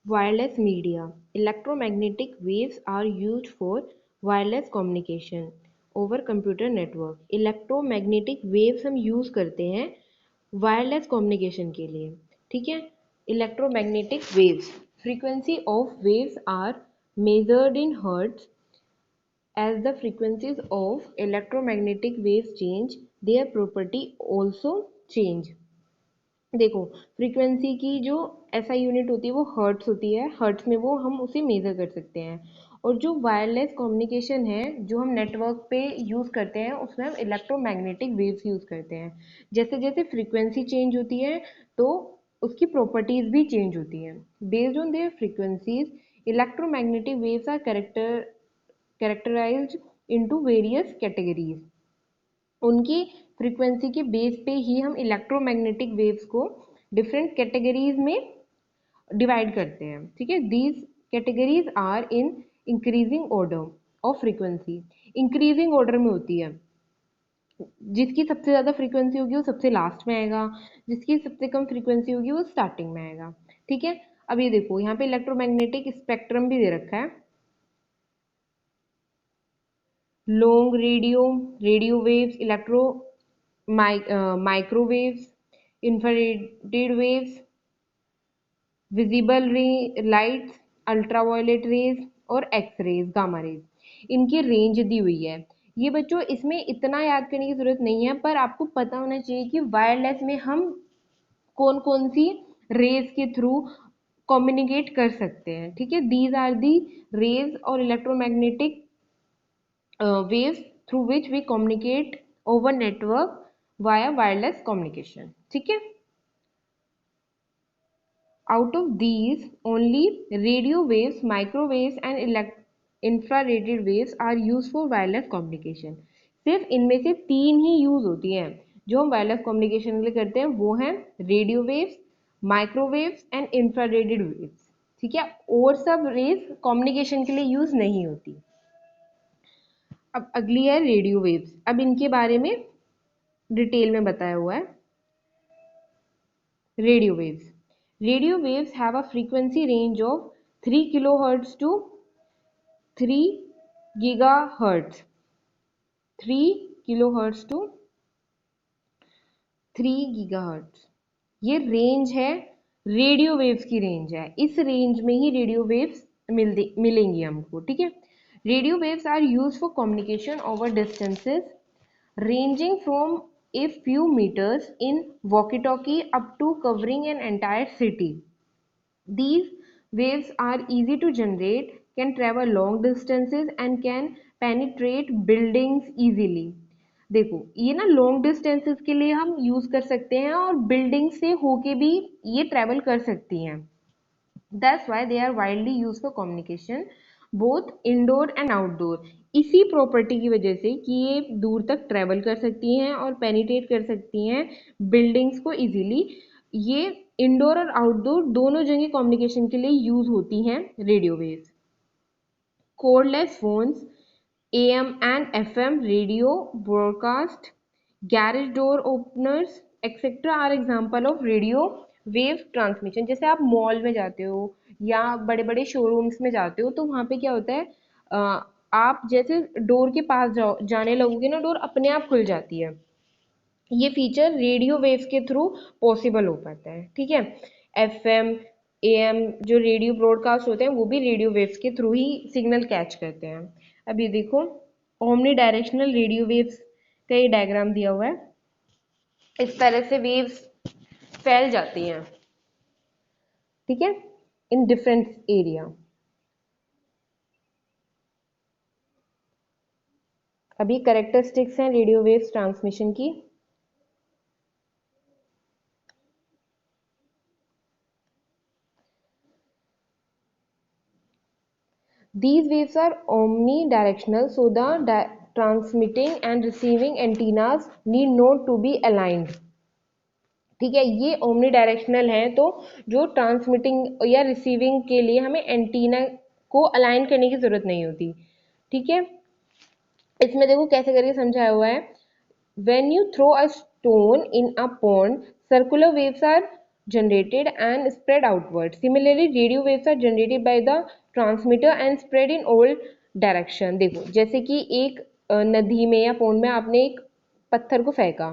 Wireless media. Electromagnetic waves are used for wireless communication over computer network. Electromagnetic waves हम use करते हैं wireless communication के लिए, ठीक है। Electromagnetic waves, frequency of waves are measured in hertz. As the frequencies of electromagnetic waves change, their property also change. देखो, frequency की जो एसआई यूनिट होती है वो हर्ट्स होती है, हर्ट्स में वो हम उसे मेज़र कर सकते हैं। और जो वायरलेस कम्युनिकेशन है जो हम नेटवर्क पे यूज़ करते हैं उसमें हम इलेक्ट्रोमैग्नेटिक वेव्स यूज़ करते हैं। जैसे जैसे फ्रीक्वेंसी चेंज होती है तो उसकी प्रॉपर्टीज भी चेंज होती हैं। Based on their frequencies, electromagnetic waves are characterized into various categories. उनकी फ्रीक्वेंसी के बेस पे ही हम इलेक्ट्रोमैग्नेटिक वेव्स को डिफरेंट कैटेगरीज में डिवाइड करते हैं, ठीक है। These categories are in increasing order of frequency. Increasing order में होती है, जिसकी सबसे ज़्यादा फ्रीक्वेंसी होगी वो सबसे लास्ट में आएगा, जिसकी सबसे कम फ्रीक्वेंसी होगी वो स्टार्टिंग में आएगा, ठीक है। अब ये देखो, यहाँ पे इलेक्ट्रोमैग्नेटिक स्पेक्ट्रम भी दे रखा है। Long radio, radio waves, microwaves, infrared waves, visible रे लाइट्स, अल्ट्रावायलेट रेज और एक्स रेज, गामा रेज, इनकी रेंज दी हुई है। ये बच्चों इसमें इतना याद करने की जरूरत नहीं है, पर आपको पता होना चाहिए कि वायरलेस में हम कौन कौन सी रेज के थ्रू कम्युनिकेट कर सकते हैं, ठीक है। दीज आर दी रेज और electromagnetic waves through which we communicate over network via wireless communication, ठीक है। Out of these, only radio waves, microwaves and infrared waves are used for wireless communication. सिर्फ इनमें से तीन ही यूज होती हैं जो हम वायरलेस कम्युनिकेशन के लिए करते हैं, वो हैं radio waves, microwaves and infrared waves, ठीक है। और सब रेज कम्युनिकेशन के लिए यूज नहीं होती। अब अगली है रेडियो वेव्स। अब इनके बारे में डिटेल में बताया हुआ है। Radio waves, radio waves have a frequency range of 3 kilohertz to 3 gigahertz, 3 kilohertz to 3 gigahertz, ये रेंज है, रेडियो वेव्स की रेंज है। इस रेंज में ही रेडियो वेव्स मिलेंगी हमको, ठीक है। Radio waves are use for communication over distances ranging from a few meters in walkie-talkie up to covering an entire city. These waves are easy to generate, can travel long distances and can penetrate buildings easily. देखो, ये ना long distances के लिए हम use कर सकते हैं और बिल्डिंग से होके भी ये ट्रेवल कर सकती हैं। That's why they are widely used for communication, both indoor and outdoor. इसी प्रॉपर्टी की वजह से कि ये दूर तक ट्रेवल कर सकती हैं और पेनिट्रेट कर सकती हैं बिल्डिंग्स को इजीली, ये इंडोर और आउटडोर दोनों जगह कम्युनिकेशन के लिए यूज होती हैं radio waves. Cordless phones, AM and FM radio broadcast, garage door openers, etc. are example of radio wave transmission. जैसे आप मॉल में जाते हो या बड़े बड़े शोरूम्स में जाते हो तो वहाँ पे क्या होता है, आप जैसे डोर के पास जाने लगोगे ना, डोर अपने आप खुल जाती है। ये फीचर रेडियो वेव्स के थ्रू पॉसिबल हो पाता है, ठीक है। एफएम, एएम जो रेडियो ब्रॉडकास्ट होते हैं वो भी रेडियो वेव्स के थ्रू ही सिग्नल कैच करते हैं। अब ये देखो, ओमनी डायरेक्शनल रेडियो वेव्स का ये डायग्राम दिया हुआ है। इस तरह से वेव्स फैल जाती हैं, ठीक है, इन डिफरेंट एरिया। अभी कैरेक्टरिस्टिक्स हैं रेडियो वेव्स ट्रांसमिशन की। These waves are omnidirectional, so the transmitting and receiving antennas need not to be aligned. ठीक है, ये ओमनी डायरेक्शनल है, तो जो ट्रांसमिटिंग या रिसीविंग के लिए हमें एंटीना को अलाइन करने की जरूरत नहीं होती, ठीक है। इसमें देखो कैसे करके समझाया हुआ है। When you throw a stone in a pond, circular waves are generated and spread outward. Similarly, radio waves are generated by the transmitter and spread in all direction. देखो जैसे कि एक नदी में या पौंड में आपने एक पत्थर को फेंका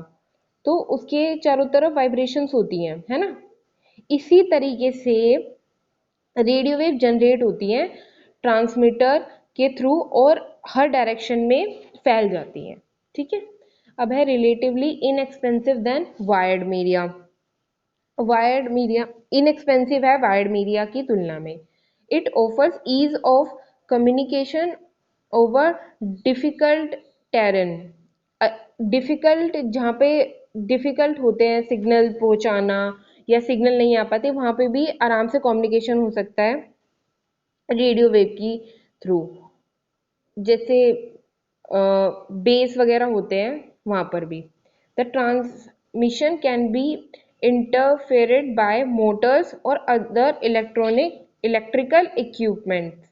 तो उसके चारों तरफ वाइब्रेशंस होती हैं, है ना। इसी तरीके से रेडियो वेव जनरेट होती हैं ट्रांसमीटर के थ्रू और हर डायरेक्शन में फैल जाती हैं, ठीक है। अब है relatively inexpensive than wired media. Wired media inexpensive है वायर्ड मीडिया की तुलना में। It offers ease of communication over difficult terrain. Difficult जहाँ पे डिफिकल्ट होते हैं सिग्नल पहुंचाना या सिग्नल नहीं आ पाते वहाँ पे भी आराम से कम्युनिकेशन हो सकता है रेडियो वेव की थ्रू। जैसे बेस वगैरह होते हैं वहाँ पर भी। The transmission can be interfered by motors और other electrical equipments.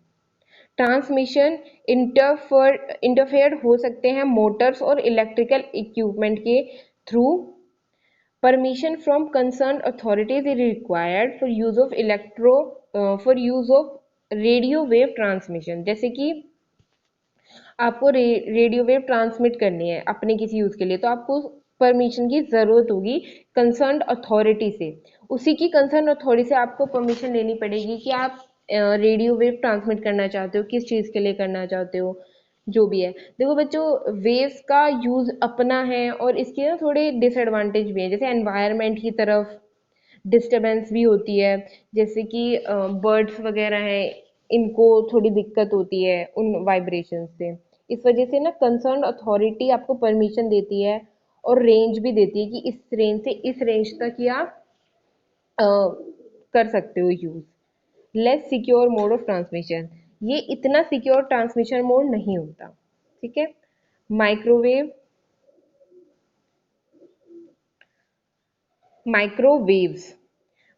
Transmission interfere हो सकते हैं मोटर्स और इलेक्ट्रिकल इक्विपमेंट के through. Permission from concern authorities is required for use of radio wave transmission. जैसे कि आपको रेडियो वेव ट्रांसमिट करनी है अपने किसी यूज़ के लिए तो आपको परमिशन की ज़रूरत होगी कंसर्न अथॉरिटी से। उसी की कंसर्न अथॉरिटी से आपको परमिशन लेनी पड़ेगी कि आप रेडियो वेव ट्रांसमिट करना चाहते हो, किस चीज़ के लिए करना चाहते हो, जो भी है। देखो बच्चों वेव्स का यूज़ अपना है और इसके ना थोड़े डिसएडवांटेज भी हैं। जैसे एनवायरनमेंट की तरफ डिस्टरबेंस भी होती है, जैसे कि बर्ड्स वगैरह हैं इनको थोड़ी दिक्कत होती है उन वाइब्रेशन से। इस वजह से ना कंसर्न अथॉरिटी आपको परमिशन देती है और रेंज भी देती है कि इस रेंज से इस रेंज तक ही आप कर सकते हो use. Less secure mode of transmission, ये इतना सिक्योर ट्रांसमिशन मोड नहीं होता, ठीक है। Microwave microwaves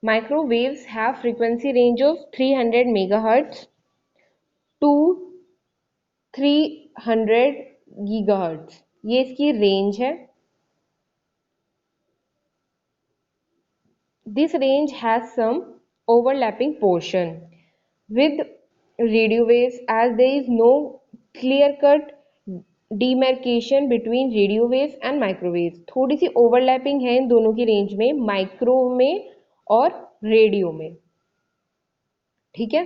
microwaves have frequency range of 300 megahertz to 300 gigahertz, ये इसकी रेंज है। This range has some overlapping portion with radio waves as there is no clear cut demarcation between radio waves and microwaves। थोड़ी सी overlapping है इन दोनों की range में, micro में और रेडियो में, ठीक है।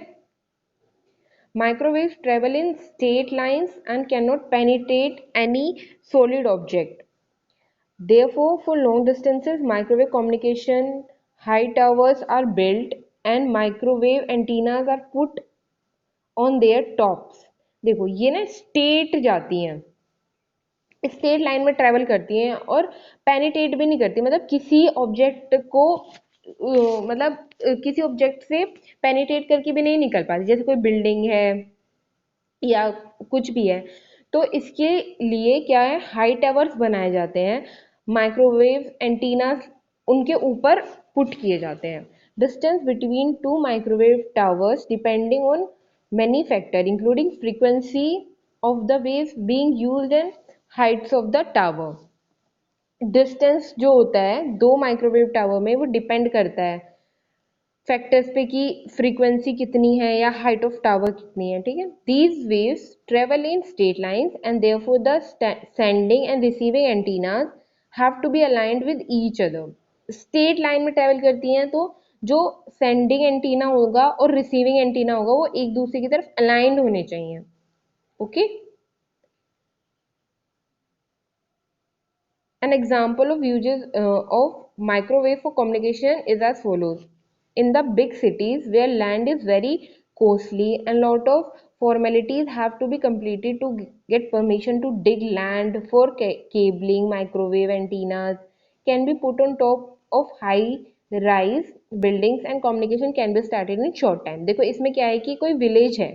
Microwaves travel in straight lines and cannot penetrate any solid object. Therefore, for long distances, microwave communication high towers are built and microwave antennas are put on their tops। देखो ये ना straight जाती हैं, straight line में travel करती हैं और penetrate भी नहीं करती, मतलब किसी ऑब्जेक्ट को किसी ऑब्जेक्ट से पेनिट्रेट करके भी नहीं निकल पाती। जैसे कोई बिल्डिंग है या कुछ भी है तो इसके लिए क्या है हाई टावर्स बनाए जाते हैं, माइक्रोवेव एंटीना उनके ऊपर पुट किए जाते हैं। Distance between two microwave towers depending on many factor including frequency of the waves being used and Heights of the tower. Distance जो होता है दो माइक्रोवेव टावर में वो डिपेंड करता है फैक्टर्स पे कि फ्रीक्वेंसी कितनी है या हाइट ऑफ टावर कितनी है, ठीक है। These waves travel in straight lines and therefore the sending and receiving antennas have to be aligned with each other. Straight line में ट्रेवल करती हैं तो जो सेंडिंग एंटीना होगा और रिसीविंग एंटीना होगा वो एक दूसरे की तरफ अलाइंड होने चाहिए, okay. An example of uses of microwave for communication is as follows. In the big cities where land is very costly and lot of formalities have to be completed to get permission to dig land for cabling, microwave antennas can be put on top of high rise buildings and communication can be started in short time। देखो इसमें क्या है कि कोई village है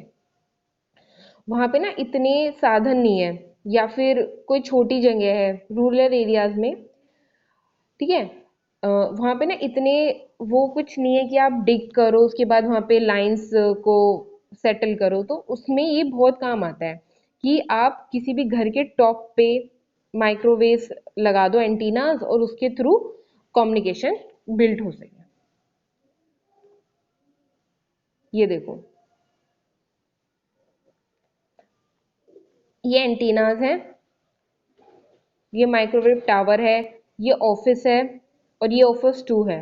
वहाँ पे ना इतने साधन नहीं है या फिर कोई छोटी जगह है रूरल एरियाज में, ठीक है। वहाँ पे ना इतने वो कुछ नहीं है कि आप डिग करो उसके बाद वहाँ पे लाइंस को सेटल करो, तो उसमें ये बहुत काम आता है कि आप किसी भी घर के टॉप पे माइक्रोवेव लगा दो एंटीनास और उसके थ्रू कम्युनिकेशन बिल्ड हो सके। ये देखो, ये एंटीनाज है, ये माइक्रोवेव टावर है, ये ऑफिस है, और ये ऑफिस 2 है।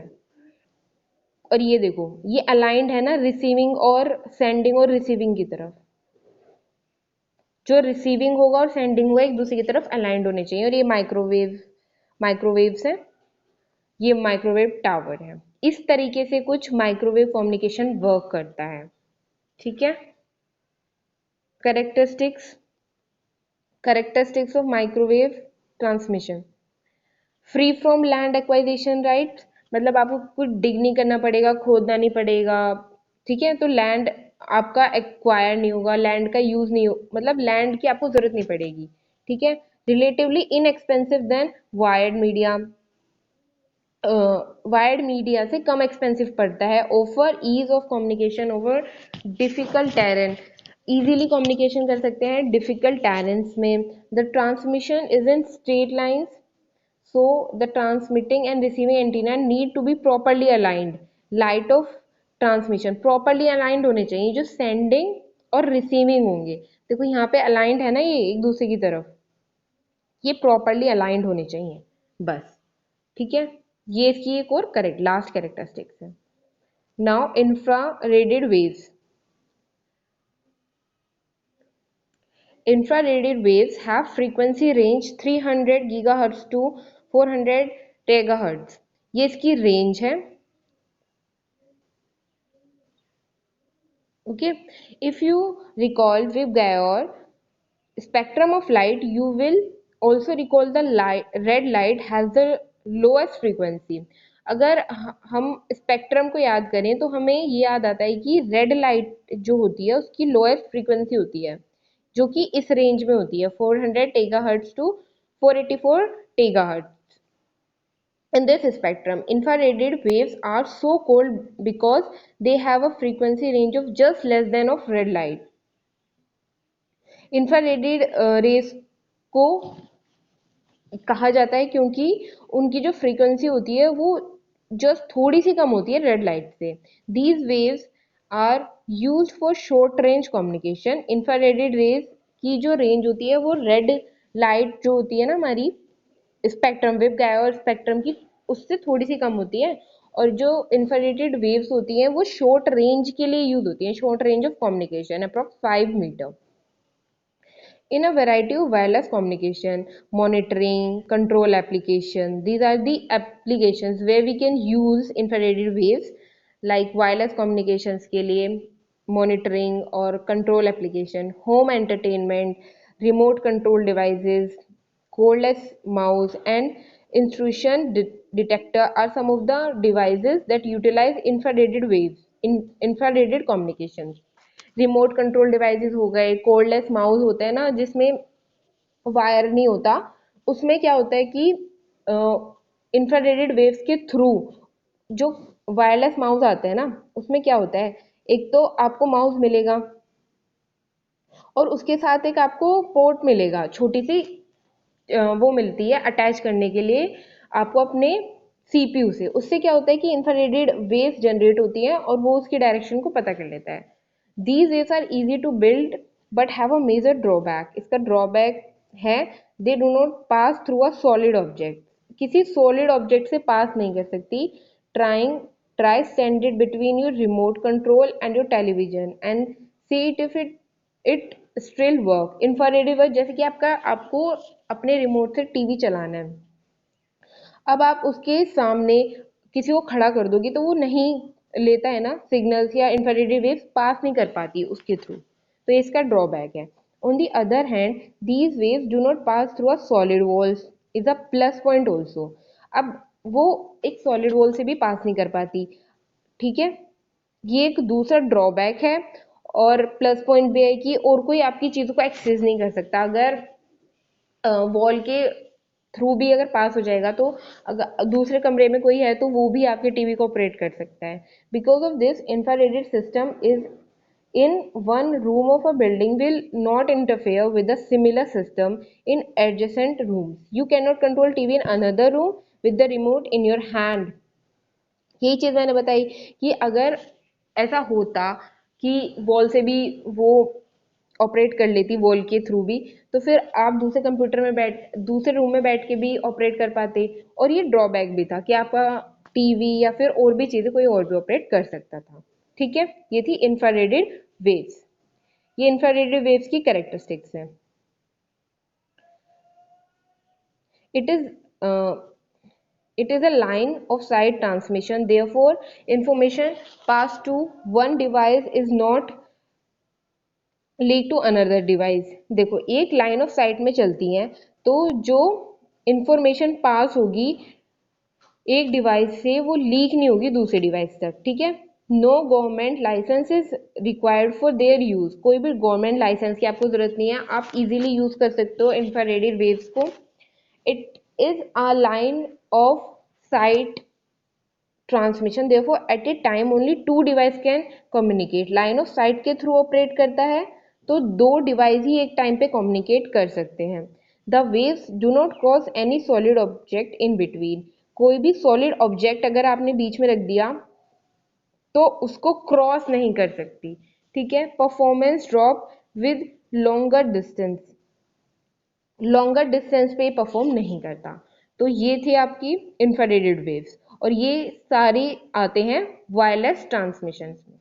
और ये देखो, ये अलाइंड है ना रिसीविंग और सेंडिंग और रिसीविंग की तरफ। जो रिसीविंग होगा और सेंडिंग होगा एक दूसरे की तरफ अलाइंड होने चाहिए। और ये माइक्रोवेव्स है, ये माइक्रोवेव टावर है। इस तरीके से कुछ माइक्रोवेव कम्युनिकेशन वर्क करता है। ठीक है। Characteristics characteristics of microwave transmission. Free from land एक्वाइजिशन rights, मतलब आपको कुछ डिग नहीं करना पड़ेगा, खोदना नहीं पड़ेगा। ठीक है, तो लैंड आपका एक्वायर नहीं होगा, लैंड का यूज नहीं हो, मतलब लैंड की आपको जरूरत नहीं पड़ेगी। ठीक है। Relatively inexpensive than wired media, wired media से कम एक्सपेंसिव पड़ता है। Offer ease of communication over difficult terrain, easily communication कर सकते हैं डिफिकल्ट टेरेन्स में। The transmission is in straight lines, so the transmitting and receiving antenna need to be properly aligned. Light of transmission properly aligned होने चाहिए, जो sending और receiving होंगे। देखो यहाँ पे aligned है ना, ये एक दूसरे की तरफ, ये properly aligned होने चाहिए बस। ठीक है, ये इसकी एक और करेक्ट लास्ट कैरेक्टरिस्टिक्स है। Now infrared waves. Infrared waves have frequency range 300 GHz to 400 THz. ये इसकी रेंज है। Okay, if you recall with Gauss spectrum of light, you will also recall the red light has the lowest frequency. अगर हम spectrum को याद करें तो हमें ये याद आता है कि रेड लाइट जो होती है उसकी लोएस्ट फ्रीक्वेंसी होती है, जो कि इस रेंज में होती है 400 टेगाहर्ट्ज to 484 टेगाहर्ट्ज। In this spectrum, infrared waves are so called because they have a frequency range of just less than of red light. Infrared rays को कहा जाता है क्योंकि उनकी जो फ्रीक्वेंसी होती है वो जस्ट थोड़ी सी कम होती है रेड लाइट से। These waves are used for short range communication. Infrared rays की जो रेंज होती है वो रेड लाइट जो होती है ना हमारी स्पेक्ट्रम वेव गायरो स्पेक्ट्रम की उससे थोड़ी सी कम होती है। और जो इंफ्रारेड वेव्स होती हैं वो शॉर्ट रेंज के लिए यूज होती हैं, short range of communication approx 5 metre. In a variety of wireless communication, monitoring, control application, these are the applications where we can use infrared waves like wireless communications के लिए monitoring और control application, home entertainment, remote control devices, cordless mouse and intrusion detector are some of the devices that utilize infrared waves in infrared communications. Remote control devices हो गए, cordless mouse होते हैं ना जिसमें wire नहीं होता, उसमें क्या होता है कि इंफ्रारेड वेव्स के थ्रू जो वायरलेस माउस आते हैं ना उसमें क्या होता है, एक तो आपको माउस मिलेगा और उसके साथ एक आपको पोर्ट मिलेगा, छोटी सी वो मिलती है अटैच करने के लिए आपको अपने सीपीयू से। उससे क्या होता है कि इंफ्रारेड वेव्स जनरेट होती हैं और वो उसकी डायरेक्शन को पता कर लेता है। These waves are easy to build but have a major drawback. इसका ड्रॉबैक है they do not pass through a solid object, किसी सॉलिड ऑब्जेक्ट से पास नहीं कर सकती। Trying try stand it between your remote control and your television and see it if it still work. Infrared wave जैसे कि आपको अपने remote से टीवी चलाना है, अब आप उसके सामने किसी को खड़ा कर दोगे तो वो नहीं लेता है ना सिग्नल्स, या इंफ्रारेड वेव्स पास नहीं कर पाती उसके थ्रू, तो इसका ड्रॉबैक है। On the other hand these waves do not pass through a solid walls is a plus point also. अब वो एक सॉलिड वॉल से भी पास नहीं कर पाती। ठीक है, ये एक दूसरा ड्रॉबैक है। और प्लस पॉइंट भी है कि और कोई आपकी चीज़ों को एक्सेस नहीं कर सकता। अगर वॉल के थ्रू भी अगर पास हो जाएगा तो अगर दूसरे कमरे में कोई है तो वो भी आपके टीवी को ऑपरेट कर सकता है। Because of this infrared system is in one room of a building will not interfere with a similar system in adjacent rooms. You cannot control TV in another room with the remote in your hand. यही चीज़ मैंने बताई कि अगर ऐसा होता कि wall से भी वो ऑपरेट कर लेती, वॉल के थ्रू भी, तो फिर आप दूसरे रूम में बैठ के भी ऑपरेट कर पाते। और ये ड्रॉबैक भी था कि आपका टीवी या फिर और भी चीज़ें कोई और भी ऑपरेट कर सकता था। ठीक है, ये थी इंफ्रारेड वेव्स। ये इंफ्रारेड वेव्स की कैरेक्टरिस्टिक्स हैं। It is it is a line of sight transmission. Therefore, information passed to one device is not leak to another device. देखो, एक लाइन ऑफ साइट में चलती हैं, तो जो इंफॉर्मेशन पास होगी एक डिवाइस से वो लीक नहीं होगी दूसरे डिवाइस तक। ठीक है, no government licence is required for their use. कोई भी गवर्नमेंट लाइसेंस की आपको जरूरत नहीं है, आप इजीली यूज कर सकते हो इंफ्रारेड वेव्स को। It is a line of sight transmission, therefore at a time only two device can communicate। line of sight के थ्रू ऑपरेट करता है, तो दो डिवाइस ही एक टाइम पे कम्युनिकेट कर सकते हैं। The waves do not cross any solid object in between. कोई भी सॉलिड ऑब्जेक्ट अगर आपने बीच में रख दिया तो उसको क्रॉस नहीं कर सकती। ठीक है, performance drop with longer distance पे परफॉर्म नहीं करता। तो ये थे आपकी इंफ्रारेड वेव्स, और ये सारे आते हैं वायरलेस ट्रांसमिशन में।